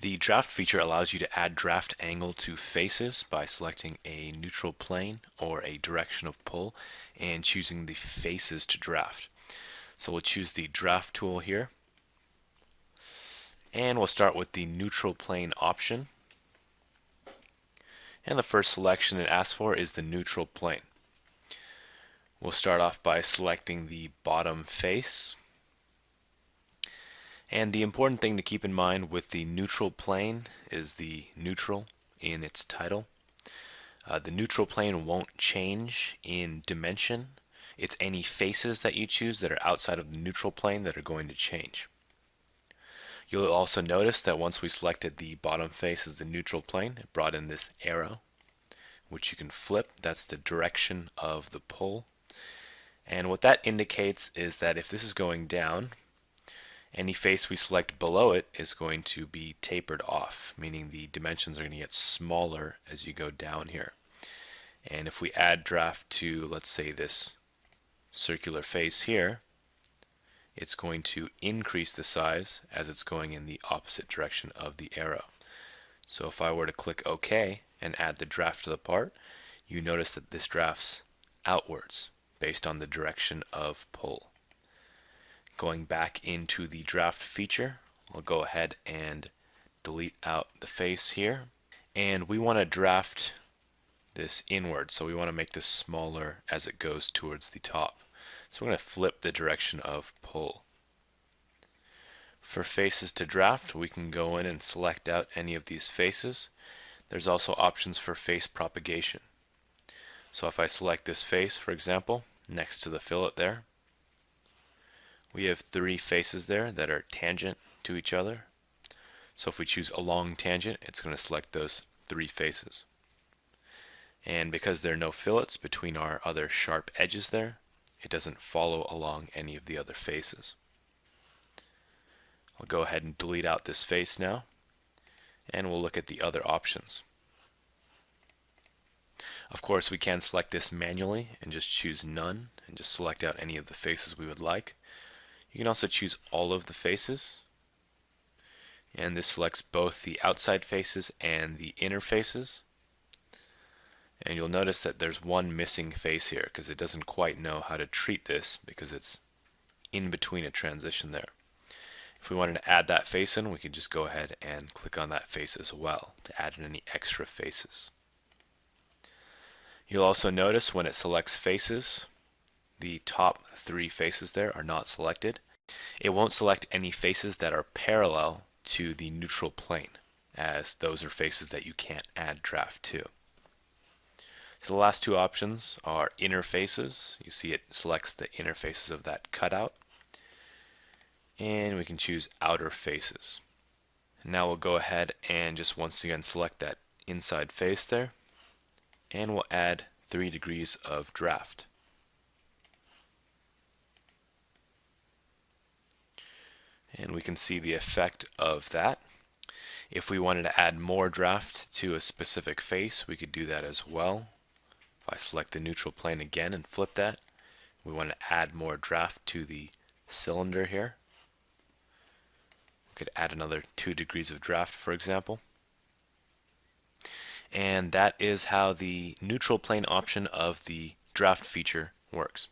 The draft feature allows you to add draft angle to faces by selecting a neutral plane or a direction of pull and choosing the faces to draft. So we'll choose the draft tool here, and we'll start with the neutral plane option. And the first selection it asks for is the neutral plane. We'll start off by selecting the bottom face. And the important thing to keep in mind with the neutral plane is the neutral in its title. The neutral plane won't change in dimension. It's any faces that you choose that are outside of the neutral plane that are going to change. You'll also notice that once we selected the bottom face as the neutral plane, it brought in this arrow, which you can flip. That's the direction of the pull. And what that indicates is that if this is going down, any face we select below it is going to be tapered off, meaning the dimensions are going to get smaller as you go down here. And if we add draft to, let's say, this circular face here, it's going to increase the size as it's going in the opposite direction of the arrow. So if I were to click OK and add the draft to the part, you notice that this drafts outwards based on the direction of pull. Going back into the draft feature, I'll go ahead and delete out the face here. And we want to draft this inward, so we want to make this smaller as it goes towards the top. So we're going to flip the direction of pull. For faces to draft, we can go in and select out any of these faces. There's also options for face propagation. So if I select this face, for example, next to the fillet there, we have 3 faces there that are tangent to each other. So if we choose a long tangent, it's going to select those 3 faces. And because there are no fillets between our other sharp edges there, it doesn't follow along any of the other faces. I'll go ahead and delete out this face now, and we'll look at the other options. Of course, we can select this manually and just choose none and just select out any of the faces we would like. You can also choose all of the faces, and this selects both the outside faces and the inner faces. And you'll notice that there's one missing face here because it doesn't quite know how to treat this because it's in between a transition there. If we wanted to add that face in, we could just go ahead and click on that face as well to add in any extra faces. You'll also notice when it selects faces, the top 3 faces there are not selected. It won't select any faces that are parallel to the neutral plane, as those are faces that you can't add draft to. So the last 2 options are inner faces. You see it selects the inner faces of that cutout. And we can choose outer faces. Now we'll go ahead and just once again select that inside face there, and we'll add 3 degrees of draft. And we can see the effect of that. If we wanted to add more draft to a specific face, we could do that as well. If I select the neutral plane again and flip that, we want to add more draft to the cylinder here. We could add another 2 degrees of draft, for example. And that is how the neutral plane option of the draft feature works.